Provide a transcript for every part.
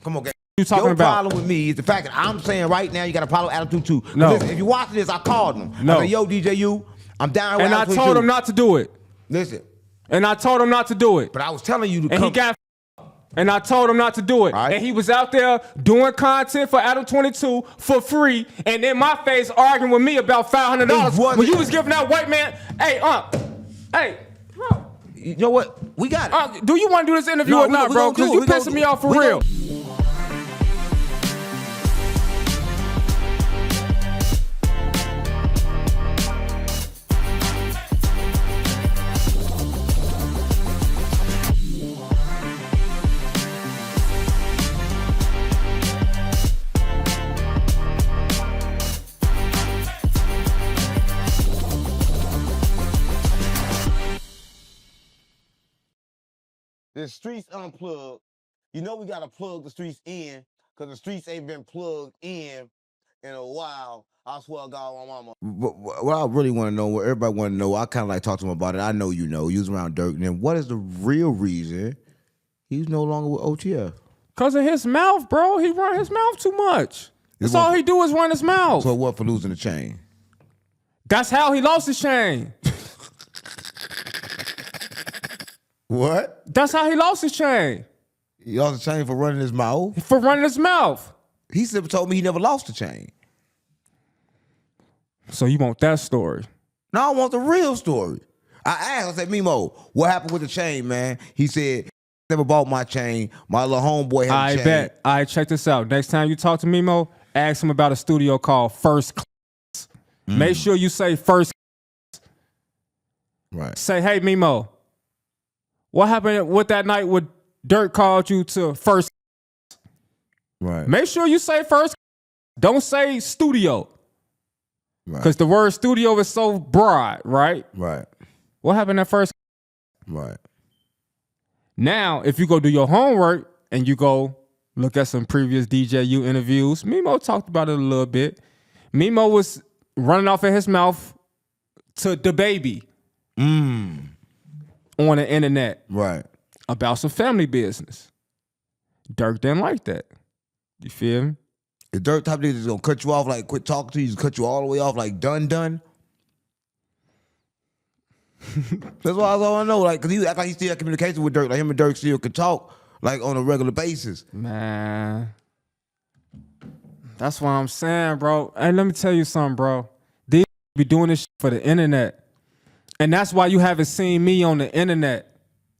Come on, gang. You talking Your about? problem with me is the fact that I'm saying right now you got a problem with attitude too. No. Listen, if you watching this, I called him. No. I said, yo, DJU, I'm down with And I attitude told too. him not to do it. Listen. And I told him not to do it. But I was telling you to and come. He got and I told him not to do it. Right. And he was out there doing content for Adam 22 for free, and in my face arguing with me about $500 when you was giving that white man, hey, bro. You know what? We got it. Do you want to do this interview No, or not, we bro? gonna do Because it. you We gonna pissing do me it. off for We real. The streets unplugged. You know we gotta plug the streets in, because the streets ain't been plugged in a while. I swear to God, my mama. But what I really want to know, what everybody want to know, I kind of like talk to him about it. I know you know. You was around Durk. And then what is the real reason he's no longer with OTF? Because of his mouth, bro. He run his mouth too much. That's all he do is run his mouth. So what for losing the chain? That's how he lost his chain. What? That's how he lost his chain. He lost the chain for running his mouth? For running his mouth. He told me he never lost the chain. So you want that story? No, I want the real story. I asked, I said, Mimo, what happened with the chain, man? He said, never bought my chain. My little homeboy had the chain. I bet. All right, check this out. Next time you talk to Mimo, ask him about a studio called First Class. Make sure you say First Class. Right. Say, hey, Mimo, what happened with that night when Durk called you to First Class? Right. Make sure you say First Class. Don't say studio. Because Right. the word studio is so broad, right? Right. What happened at First Class? Right. Now, if you go do your homework and you go look at some previous DJU interviews, Mimo talked about it a little bit. Mimo was running off of his mouth to DaBaby on the internet Right. about some family business. Durk didn't like that. You feel me? The Durk type niggas is gonna cut you off, like quit talking to you, just cut you all the way off, like done. That's why I want to know, like, cause he act like he still had communication with Durk, like him and Durk still could talk, like on a regular basis. Man, that's what I'm saying, bro. Hey, let me tell you something, bro. These be doing this shit for the internet. And that's why you haven't seen me on the internet.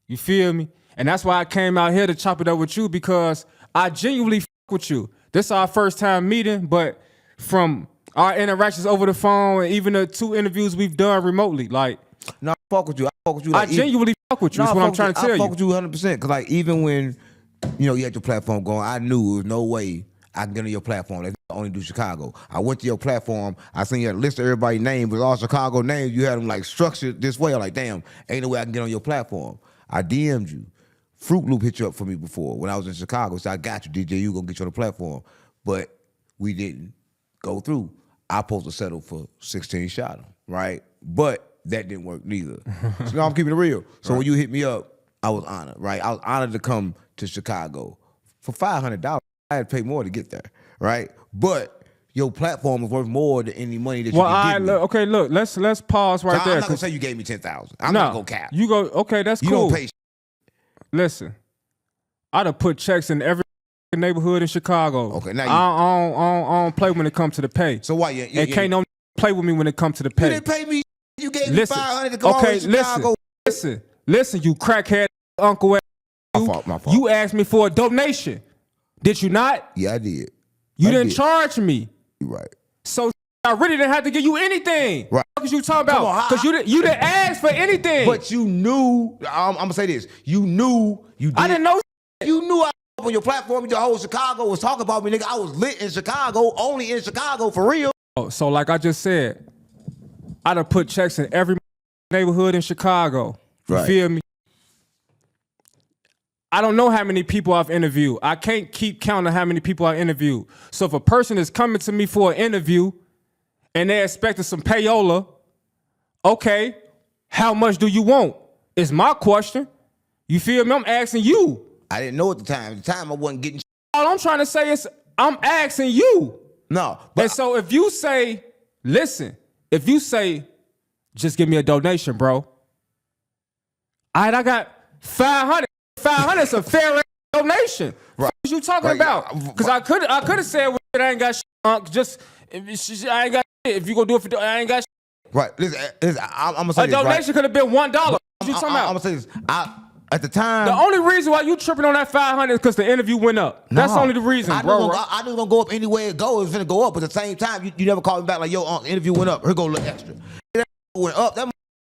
You feel me? And that's why I came out here to chop it up with you, because I genuinely f with you. This is our first time meeting, but from our interactions over the phone and even the 2 interviews we've done remotely, like, No, I fuck with you. I fuck with you. I Like, genuinely fuck with you. That's what I'm trying to tell I fuck you. with you 100%. Cause like even when you had your platform going, I knew there was no way I can get on your platform. Like, I only do Chicago. I went to your platform. I seen you had a list of everybody's names with all Chicago names. You had them like structured this way. I'm like, damn, ain't no way I can get on your platform. I DM'd you. Fruit Loop hit you up for me before when I was in Chicago. So I got you, DJ. You gonna get you on the platform, but we didn't go through. I supposed to settle for 16 shot him, right? But that didn't work neither. So now I'm keeping it real. So when you hit me up, I was honored, right? I was honored to come to Chicago for $500. I had to pay more to get there, right? But your platform is worth more than any money that you can give me. Okay, look, let's pause right there. I'm not gonna say you gave me 10,000. I'm not gonna cap. You go, okay, that's You cool. don't pay. Listen, I done put checks in every neighborhood in Chicago. Okay, now I don't play when it comes to the pay. So why you can't no play with me when it comes to the pay. You didn't pay me. You gave me 500 to come over to Chicago. Listen, you crackhead uncle. My fault. You asked me for a donation. Did you not? Yeah, I did. You didn't charge me. You're right. So I really didn't have to give you anything. Right. What was you talking about? Because you didn't ask for anything. But you knew, I'm gonna say this. You knew you did. I didn't know. You knew I was on your platform. The whole Chicago was talking about me, nigga. I was lit in Chicago, only in Chicago for real. So like I just said, I done put checks in every neighborhood in Chicago. You feel me? I don't know how many people I've interviewed. I can't keep counting how many people I interviewed. So if a person is coming to me for an interview and they're expecting some payola, okay, how much do you want? Is my question. You feel me? I'm asking you. I didn't know at the time. At the time, I wasn't getting All I'm trying to say is I'm asking you. No, but And so if you say, listen, if you say, just give me a donation, bro. All right, I got 500. 500 is a fair donation. Right. What you talking about? Because I could have said, well, I ain't got shit. Just, I ain't got shit. If you gonna do it for, I ain't got shit. right. Listen, I'm gonna say A this, right? donation could have been $1. What you talking I'm about? gonna say this. At the time, The only reason why you tripping on that 500 is because the interview went up. That's only the reason, bro. I knew it was gonna go up anywhere it goes. It's gonna go up, but at the same time, you never called me back like, yo, the interview went up. Here go a little extra. It went up. That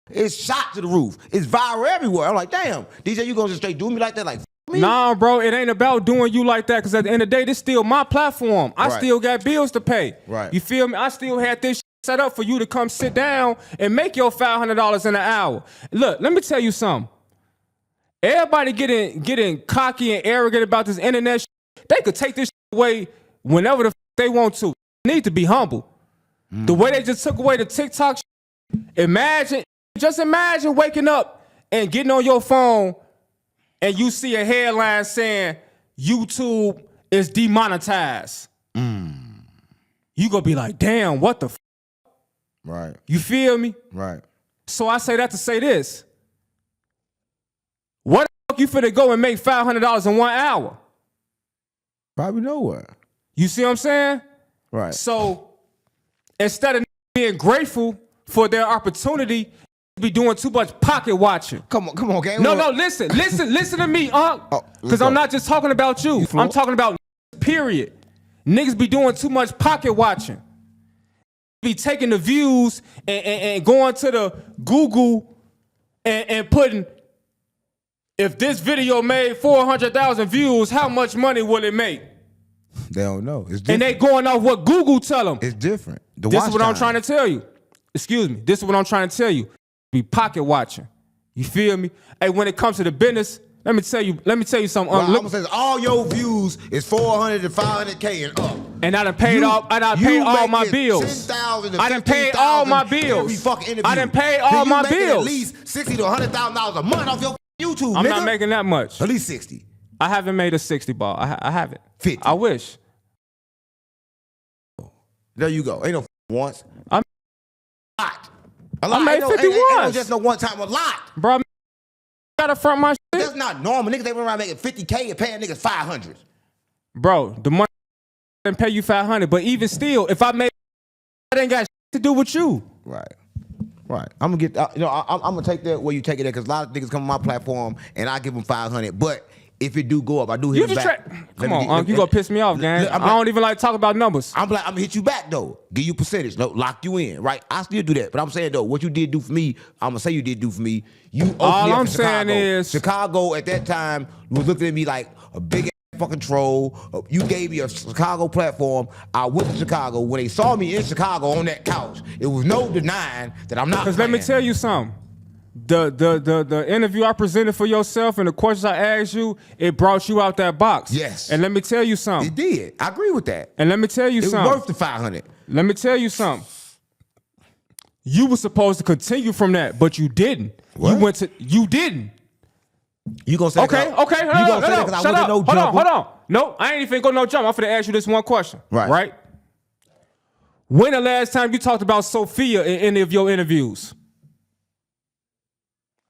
it's shot to the roof. It's viral everywhere. I'm like, damn, DJ, you gonna just straight do me like that? Like, me? Nah, bro, it ain't about doing you like that. Because at the end of the day, this still my platform. I Right. still got bills to pay. Right. You feel me? I still had this set up for you to come sit down and make your $500 in an hour. Look, let me tell you something. Everybody getting cocky and arrogant about this internet shit. They could take this shit away whenever they want to. They need to be humble. The way they just took away the TikTok shit. Just imagine waking up and getting on your phone and you see a headline saying YouTube is demonetized. You gonna be like, damn, what the right, You feel me? right. So I say that to say this. What the fuck you finna go and make $500 in 1 hour? Probably nowhere. You see what I'm saying? Right. So instead of being grateful for their opportunity, be doing too much pocket watching. Come on, gang. No, listen to me, because I'm not just talking about you. I'm talking about period. Niggas be doing too much pocket watching. Be taking the views and going to the Google and putting, if this video made 400,000 views, how much money will it make? They don't know. It's different. And they going off what Google tell them. It's different. This is what I'm trying to tell you. Excuse me. This is what I'm trying to tell you. Be pocket watching. You feel me? Hey, when it comes to the business, let me tell you something. Well, I'm gonna say all your views is 400 to 500K and up. And I done paid all my bills. I done paid all my bills. I done paid all my bills. At least $60,000 to $100,000 a month off your YouTube. I'm nigga. not making that much. At least 60. I haven't made a 60 ball. I haven't. 50. I wish. There you go. Ain't no once. I'm lot. A lot. I made 50 ain't no once. just no one time. A lot. Bro, gotta front my shit. That's not normal. Niggas they run around making 50K and paying niggas 500. Bro, the money and pay you 500, but even still, if I made, that ain't got shit to do with you. Right. Right. I'm gonna get. I'm gonna take that where you take it there because a lot of niggas come on my platform and I give them 500. But if it do go up, I do hit You them just back. come on, you gonna piss me off, gang. I don't even like talk about numbers. I'm gonna hit you back though. Give you percentage. No, lock you in. Right. I still do that. But I'm saying though, what you did do for me, I'm gonna say you did do for me. You opened All me up I'm to saying Chicago. is Chicago at that time was looking at me like a big fucking troll. You gave me a Chicago platform. I went to Chicago. When they saw me in Chicago on that couch, it was no denying that I'm not. Because let me tell you something. The interview I presented for yourself and the questions I asked you, it brought you out that box. Yes. And let me tell you something. It did. I agree with that. And let me tell you It was something. worth the 500. Let me tell you something. You were supposed to continue from that, but you didn't. What? You didn't. You gonna say Okay. You gonna say that because I wasn't no jumper? Hold on. No, I ain't even gonna no jump. I'm finna ask you this one question. Right. When the last time you talked about Sophia in any of your interviews?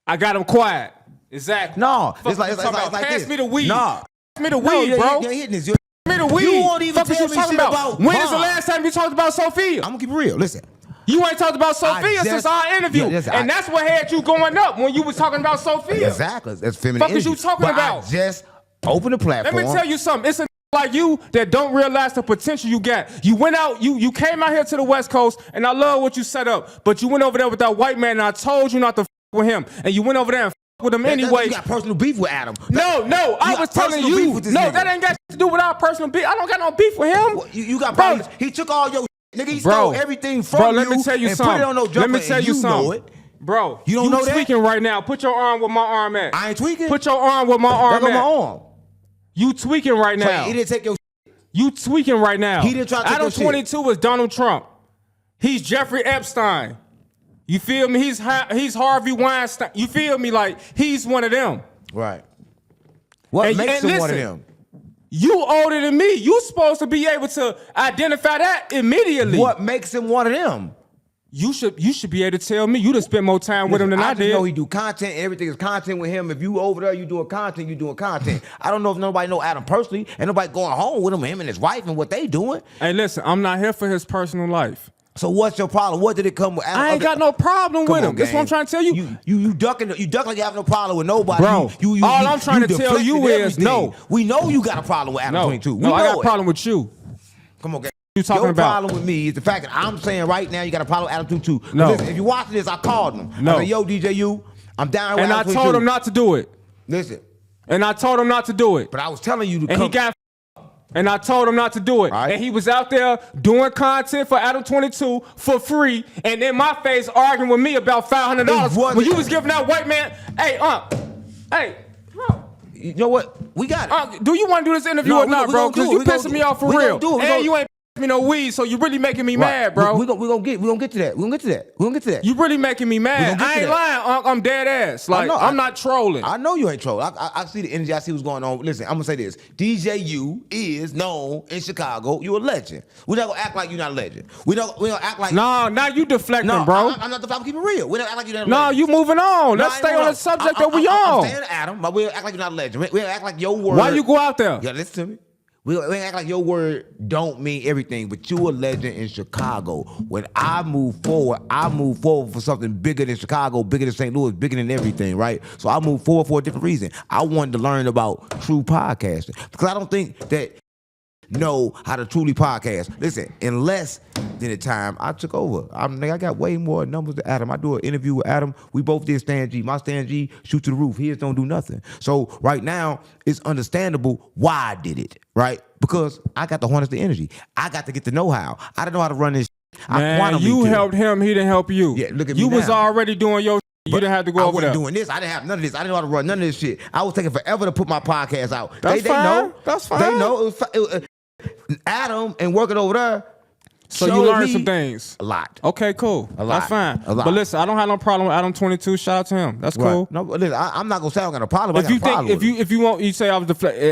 I got them quiet. Exactly. No, Fuck it's like pass this. me the weed. Nah. Pass me the weed, bro. You're hitting this. Pass me the weed. You won't even Fuck tell what me you talking shit about When is the Vaughn. last time you talked about Sophia? I'm gonna keep it real. Listen. You ain't talked about Sophia just- since our interview. Yeah, and that's what had you going up when you was talking about Sophia. Exactly. That's feminine Fuck is energy. you talking But about? I just opened the Let platform. me tell you something. It's a like you that don't realize the potential you got. You went out, you came out here to the West Coast, and I love what you set up. But you went over there with that white man, and I told you not to with him. And you went over there and with him anyway. You got personal beef with Adam. No, I was telling personal beef you. with this No, nigga. that ain't got to do with our personal beef. I don't got no beef with him. Well, you got Bro. problems. He took all your nigga. He stole everything from Bro, you. let me tell you and something. Put it on no jumper. Let me tell you something. Know it. Bro, You don't know that? tweaking right now. Put your arm where my arm at. I ain't tweaking. Put your arm where my arm Back at. on my arm. You tweaking right So now. he didn't take your. You tweaking right now. He didn't try to take Adam your shit. 22 is Donald Trump. He's Jeffrey Epstein. You feel me? He's Harvey Weinstein. You feel me? Like he's one of them. Right. What And- makes and him one of listen, them? You older than me. You supposed to be able to identify that immediately. What makes him one of them? You should be able to tell me. You done spent more time with him than I just did. know he do content. Everything is content with him. If you over there, you doing content, you doing content. I don't know if nobody know Adam personally, and nobody going home with him and his wife and what they doing. Hey, listen, I'm not here for his personal life. So what's your problem? What did it come with? Adam? I ain't got no problem with him. That's what I'm trying to tell you. You ducking like you have no problem with nobody. Bro, all I'm trying to tell you is no. We know you got a problem with Adam 22. No, I got a problem with you. Come on, gang. You talking Your about? problem with me is the fact that I'm saying right now you got a problem with Adam 22. No. Listen, if you watching this, I called him. No. I said, yo, DJ, I'm down with And I Adam 22. told him not to do it. Listen. And I told him not to do it. But I was telling you to and come. He got and I told him not to do it. Right. And he was out there doing content for Adam 22 for free, and in my face arguing with me about $500 when you was giving that white man, hey, you know what? We got it. do you want to do this interview or not, bro? Because you pissing me off for real. And you ain't me no weed, so you really making me mad, bro. We gonna get to that. We gonna get to that. You really making me mad. I ain't lying, I'm dead ass. Like, I'm not trolling. I know you ain't trolling. I see the energy. I see what's going on. Listen, I'm gonna say this. DJU is known in Chicago. You're a legend. We're not gonna act like you're not a legend. We don't act like. No, now you deflecting, bro. I'm not. I'm keeping it real. We don't act like you're not a legend. legend. You moving on. Let's stay on the subject that we on. I'm saying Adam, but we don't act like you're not a legend. We don't act like your word. Why you go out there? Yeah, listen to me. We don't act like your word don't mean everything, but you a legend in Chicago. When I move forward for something bigger than Chicago, bigger than St. Louis, bigger than everything, right? So I move forward for a different reason. I wanted to learn about true podcasting because I don't think that know how to truly podcast. Listen, in less than the time I took over, I got way more numbers than Adam. I do an interview with Adam. We both did Stan G. My Stan G shoot to the roof. His don't do nothing. So right now, it's understandable why I did it, right? Because I got the harness the energy. I got to get the know-how. I didn't know how to run this. Man, you helped him. He didn't help you. Yeah, look at me You now. was already doing your. You didn't have to go over there. I wasn't doing this. I didn't have none of this. I didn't know how to run none of this shit. I was taking forever to put my podcast out. That's they fine. know. That's fine. They know. It was Adam and working over there. So you learned some things. A lot. Okay, cool. A lot. That's fine. A lot. But listen, I don't have no problem with Adam 22. Shout out to him. That's cool. Right. No, listen, I'm not gonna say I don't got a problem. If you want, you say I was deflecting.